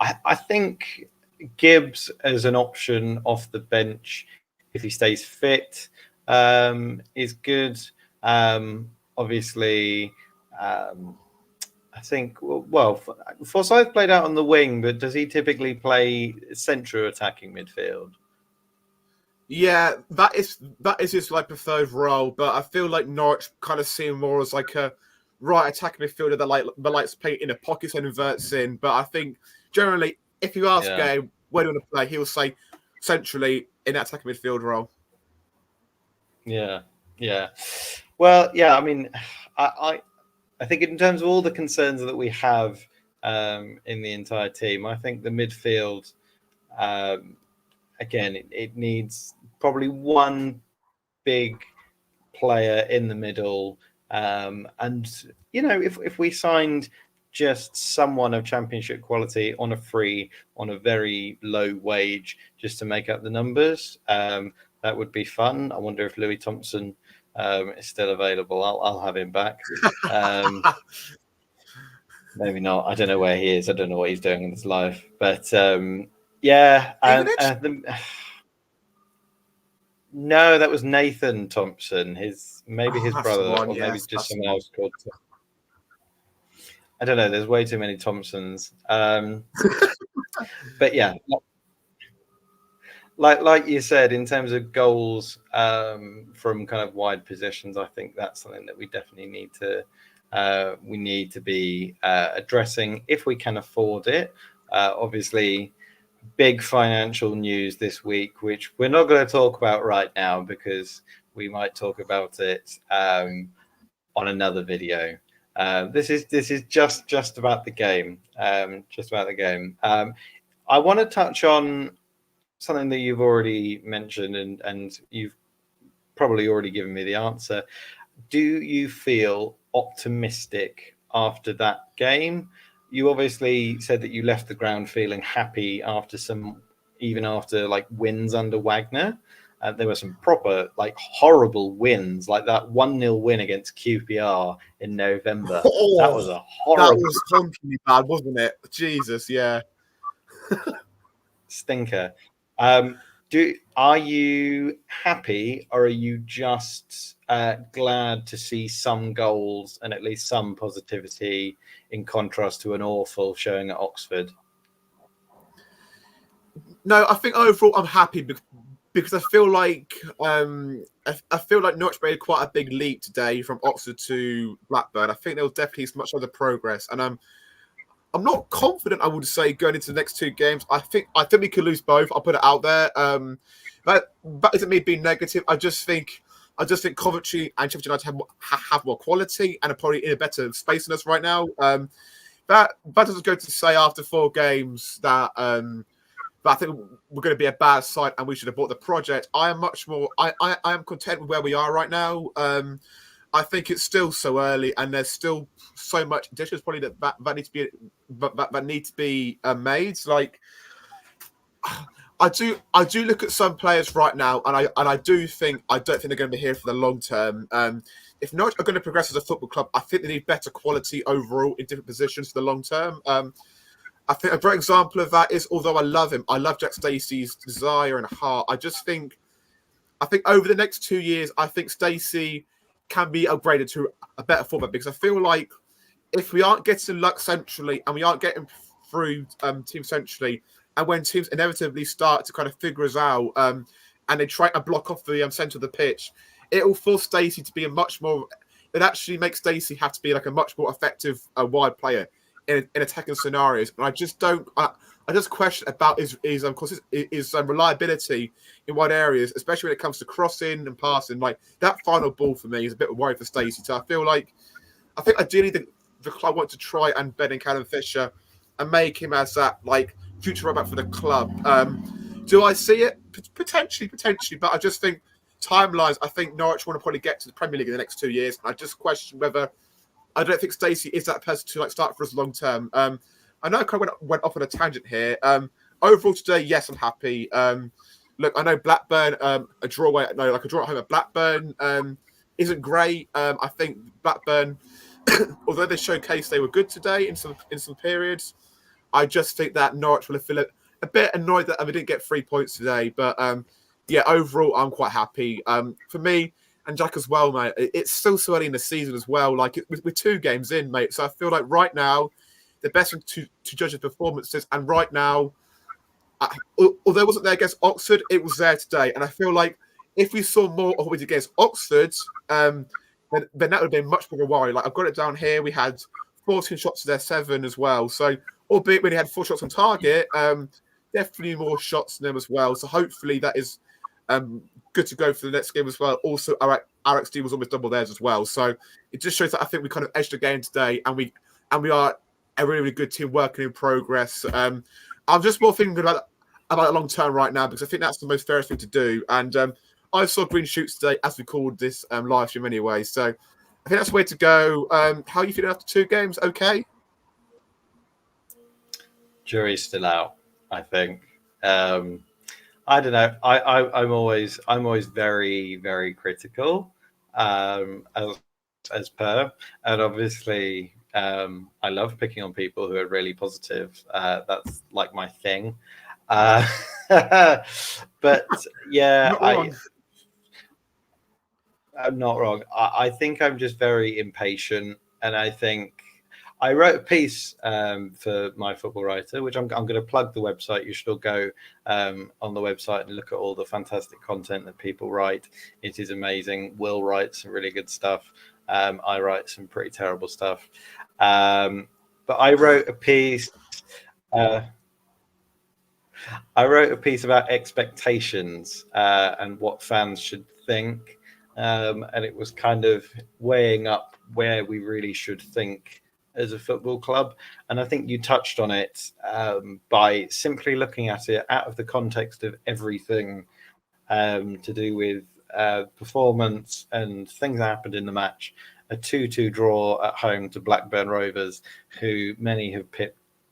I think Gibbs as an option off the bench, if he stays fit, is good. Obviously, I think, well, Forsyth played out on the wing, but does he typically play central attacking midfield? Yeah, that is his like preferred role, but I feel like Norwich kind of see him more as like a right attacking midfielder that likes to play in a pocket and inverts in. But I think generally, if you ask Gay where do you want to play, he will say centrally in that attacking midfield role. Yeah. Well, yeah. I mean, I think in terms of all the concerns that we have in the entire team, I think the midfield, again, it needs probably one big player in the middle. And, if we signed just someone of championship quality on a free, on a very low wage, just to make up the numbers, that would be fun. I wonder if Louis Thompson is still available. I'll have him back. Maybe not. I don't know where he is. I don't know what he's doing in his life. But yeah. No, that was Nathan Thompson. His brother, or maybe just someone else called. I don't know. There's way too many Thompsons. But yeah, like you said, in terms of goals from kind of wide positions, I think that's something that we definitely need to be addressing if we can afford it. Obviously, big financial news this week, which we're not going to talk about right now because we might talk about it on another video. This is just about the game. Just about the game. I want to touch on something that you've already mentioned, and you've probably already given me the answer. Do you feel optimistic after that game? You obviously said that you left the ground feeling happy even after like wins under Wagner. There were some proper, like, horrible wins, like that 1-0 win against QPR in November. That was a horrible. That was hunkily bad, wasn't it? Jesus, yeah. Stinker. Are you happy, or are you just glad to see some goals and at least some positivity in contrast to an awful showing at Oxford? No, I think overall I'm happy because I feel like I feel like Norwich made quite a big leap today from Oxford to Blackburn. I think there was definitely much other progress, and I'm not confident. I would say going into the next two games, I think we could lose both. I'll put it out there. That isn't me being negative. I just think Coventry and Sheffield United have more quality and are probably in a better space than us right now. That doesn't go to say after 4 games that but I think we're going to be a bad side and we should have bought the project. I am much more. I am content with where we are right now. I think it's still so early, and there's still so much additions probably that need to be made. Like I do look at some players right now, and I don't think they're going to be here for the long term. If Norwich are going to progress as a football club, I think they need better quality overall in different positions for the long term. I think a great example of that is, although I love him, I love Jack Stacey's desire and heart. I think over the next 2 years, I think Stacey can be upgraded to a better format, because I feel like if we aren't getting luck centrally and we aren't getting through teams centrally, and when teams inevitably start to kind of figure us out and they try to block off the centre of the pitch, it will force Stacey to be a much more. It actually makes Stacey have to be like a much more effective wide player in attacking scenarios. And I just don't. I just question about his reliability in wide areas, especially when it comes to crossing and passing. Like that final ball for me is a bit of a worry for Stacey. So I think ideally the club want to try and bed in Callum Fisher and make him as that like future right back for the club. Do I see it? Potentially, but I just think timelines. I think Norwich want to probably get to the Premier League in the next 2 years. I just question whether. I don't think Stacey is that person to like start for us long term. I know I kind of went off on a tangent here. Overall today, yes, I'm happy. Look, I know Blackburn, a draw at home at Blackburn isn't great. I think Blackburn, although they showcased they were good today in some periods, I just think that Norwich will feel a bit annoyed that we didn't get 3 points today. But yeah, overall, I'm quite happy. For me, and Jack as well, mate, it's still so early in the season as well. Like, we're 2 games in, mate. So I feel like right now, the best thing to judge the performances. And right now, although it wasn't there against Oxford, it was there today. And I feel like if we saw more of what we did against Oxford, then that would have been much more of a worry. Like, I've got it down here. We had 14 shots to their 7 as well. So, albeit when he had 4 shots on target, definitely more shots than them as well. So hopefully that is good to go for the next game as well. Also, our XD was almost double theirs as well. So it just shows that I think we kind of edged the game today, and we are a really, really good team working in progress. I'm just more thinking about the long term right now, because I think that's the most fairest thing to do. And I saw green shoots today, as we called this live stream anyway. So I think that's the way to go. How are you feeling after 2 games? Okay. Jury's still out, I think. I don't know. I'm always very, very critical, as per, and obviously I love picking on people who are really positive. That's like my thing. But yeah, I'm not wrong. I think I'm just very impatient, and I think I wrote a piece for My Football Writer, which I'm going to plug the website. You should all go on the website and look at all the fantastic content that people write. It is amazing. Will writes some really good stuff. I write some pretty terrible stuff. But I wrote a piece. I wrote a piece about expectations and what fans should think. And it was kind of weighing up where we really should think as a football club. And I think you touched on it by simply looking at it out of the context of everything to do with performance and things that happened in the match. A 2-2 draw at home to Blackburn Rovers, who many have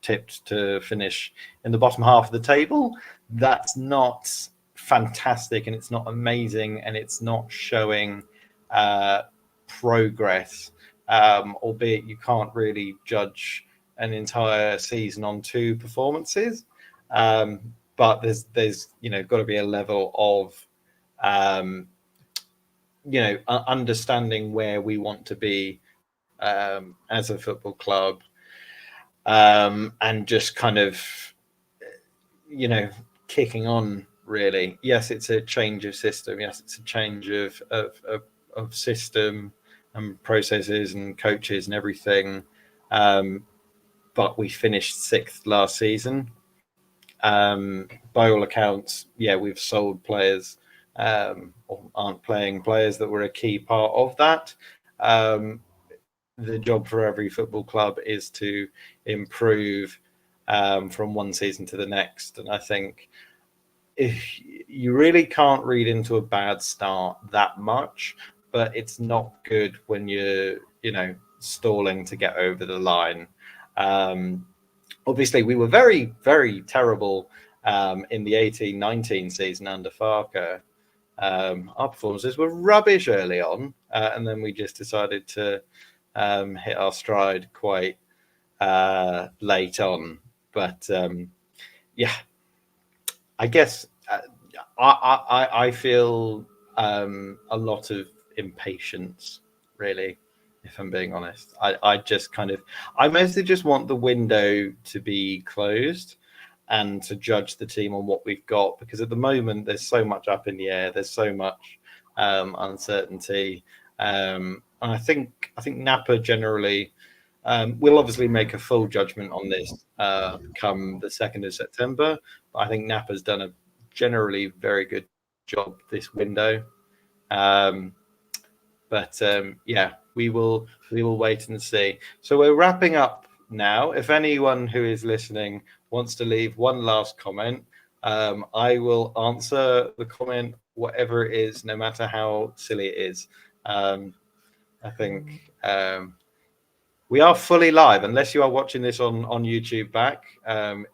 tipped to finish in the bottom half of the table. That's not fantastic, and it's not amazing, and it's not showing progress. Albeit you can't really judge an entire season on 2 performances, but there's got to be a level of understanding where we want to be as a football club, and just kind of kicking on. Really, yes, it's a change of system. Yes, it's a change of system and processes and coaches and everything. But we finished 6th last season. By all accounts, yeah, we've sold players or aren't playing players that were a key part of that. The job for every football club is to improve from one season to the next. And I think if you really can't read into a bad start that much, but it's not good when you're, stalling to get over the line. Obviously, we were very, very terrible in the 18-19 season under Farker. Our performances were rubbish early on, and then we just decided to hit our stride quite late on. But yeah, I guess I feel a lot of impatience, really, if I'm being honest. I just I mostly just want the window to be closed and to judge the team on what we've got, because at the moment there's so much up in the air, there's so much uncertainty, and I think Napa generally we'll obviously make a full judgment on this come the 2nd of September. But I think Napa's done a generally very good job this window. But yeah, we will wait and see. So we're wrapping up now. If anyone who is listening wants to leave one last comment, I will answer the comment, whatever it is, no matter how silly it is. I think we are fully live, unless you are watching this on YouTube back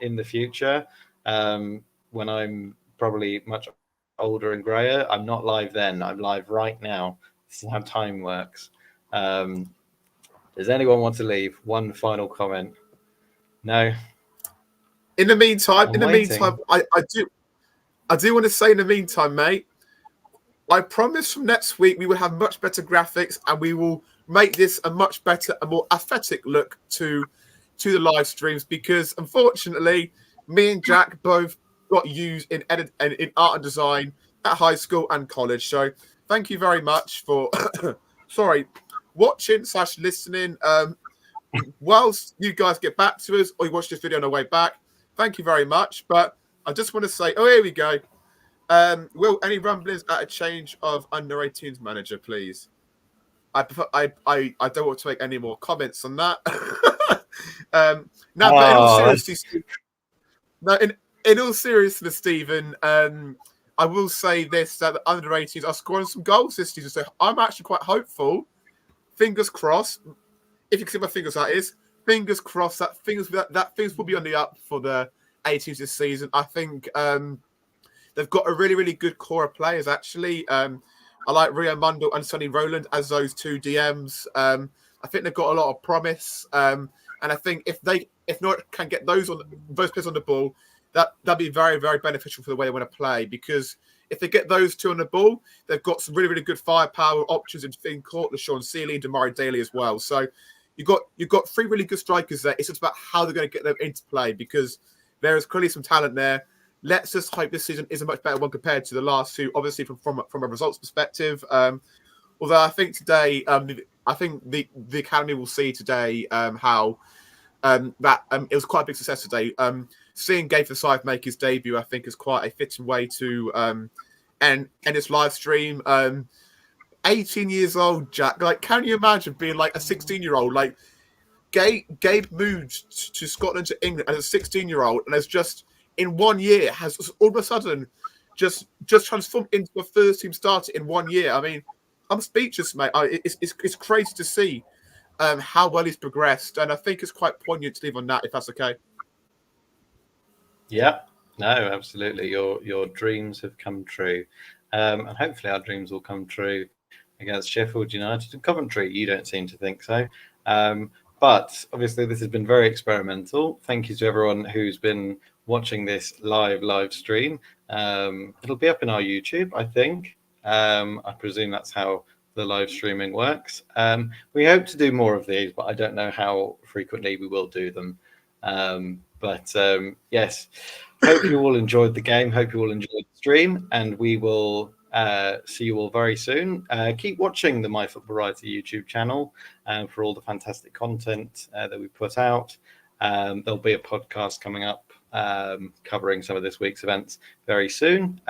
in the future, when I'm probably much older and grayer. I'm not live then. I'm live right now. This is how time works. Does anyone want to leave one final comment? No. In the meantime, I do want to say, in the meantime, mate, I promise from next week we will have much better graphics, and we will make this a much better, a more aesthetic look to the live streams, because unfortunately, me and Jack both got used in edit and in art and design at high school and college. So thank you very much for watching / listening. Whilst you guys get back to us or you watch this video on the way back, thank you very much. But I just want to say, oh, here we go. Will, any rumblings at a change of under 18s manager, please? I don't want to make any more comments on that. But in all seriousness, Stephen, I will say this, that the under 18s are scoring some goals this season. So I'm actually quite hopeful. Fingers crossed. If you can see my fingers, that is. Fingers crossed that things will be on the up for the 18s this season. I think they've got a really, really good core of players, actually. I like Rio Mundo and Sonny Rowland as those two DMs. I think they've got a lot of promise. And I think if Norwich can get those players on the ball, that'd be very, very beneficial for the way they want to play. Because if they get those two on the ball, they've got some really, really good firepower options in Finn Court, LaShawn Seeley, and Damari Daly as well. So you've got 3 really good strikers there. It's just about how they're going to get them into play, because there is clearly some talent there. Let's just hope this season is a much better one compared to the last two, obviously from a results perspective. Although I think today, I think the academy will see today how that it was quite a big success today. Seeing Gabe Forsyth make his debut, I think, is quite a fitting way to end this live stream. 18 years old, Jack. Like, can you imagine being like a 16-year-old? Like, Gabe moved to Scotland to England as a 16-year-old, and has just in 1 year has all of a sudden just transformed into a first-team starter in 1 year. I mean, I'm speechless, mate. It's crazy to see how well he's progressed, and I think it's quite poignant to leave on that, if that's okay. Yeah, no, absolutely. Your dreams have come true, and hopefully our dreams will come true against Sheffield United and Coventry. You don't seem to think so. But obviously this has been very experimental. Thank you to everyone who's been watching this live stream. It'll be up in our YouTube, I think. I presume that's how the live streaming works. We hope to do more of these, but I don't know how frequently we will do them. But yes, hope you all enjoyed the game. Hope you all enjoyed the stream, and we will see you all very soon. Keep watching the My Football Writer YouTube channel for all the fantastic content that we put out. There'll be a podcast coming up covering some of this week's events very soon.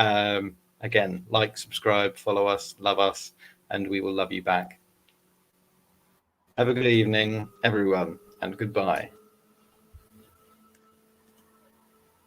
Again, like, subscribe, follow us, love us, and we will love you back. Have a good evening, everyone, and goodbye.